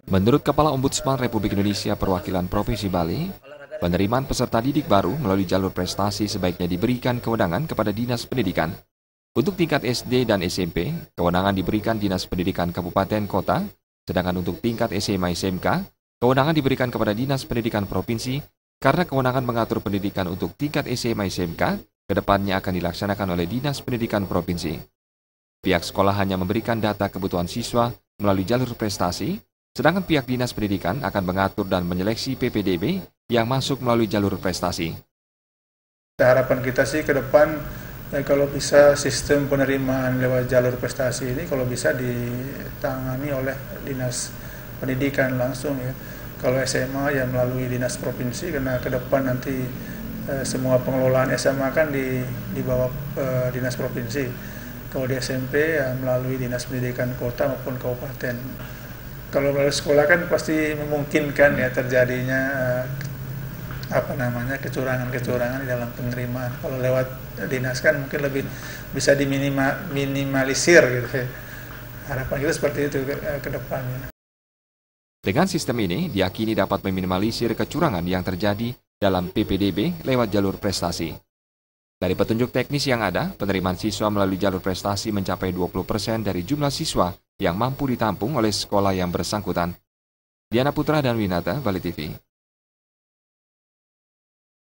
Menurut Kepala Ombudsman Republik Indonesia Perwakilan Provinsi Bali, penerimaan peserta didik baru melalui jalur prestasi sebaiknya diberikan kewenangan kepada Dinas Pendidikan. Untuk tingkat SD dan SMP, kewenangan diberikan Dinas Pendidikan Kabupaten Kota, sedangkan untuk tingkat SMA SMK, kewenangan diberikan kepada Dinas Pendidikan Provinsi karena kewenangan mengatur pendidikan untuk tingkat SMA SMK kedepannya akan dilaksanakan oleh Dinas Pendidikan Provinsi. Pihak sekolah hanya memberikan data kebutuhan siswa melalui jalur prestasi, sedangkan pihak Dinas Pendidikan akan mengatur dan menyeleksi PPDB yang masuk melalui jalur prestasi. Harapan kita sih ke depan, kalau bisa sistem penerimaan lewat jalur prestasi ini kalau bisa ditangani oleh Dinas Pendidikan langsung ya. Kalau SMA ya melalui Dinas Provinsi, karena ke depan nanti semua pengelolaan SMA kan di bawah Dinas Provinsi. Kalau di SMP ya melalui Dinas Pendidikan Kota maupun Kabupaten. Kalau melalui sekolah kan pasti memungkinkan ya terjadinya kecurangan-kecurangan di dalam penerimaan. Kalau lewat dinas kan mungkin lebih bisa diminimalisir gitu ya. Harapan kita seperti itu ke depannya. Dengan sistem ini diyakini dapat meminimalisir kecurangan yang terjadi dalam PPDB lewat jalur prestasi. Dari petunjuk teknis yang ada, penerimaan siswa melalui jalur prestasi mencapai 20% dari jumlah siswa yang mampu ditampung oleh sekolah yang bersangkutan. Diana Putra dan Winata, Bali TV.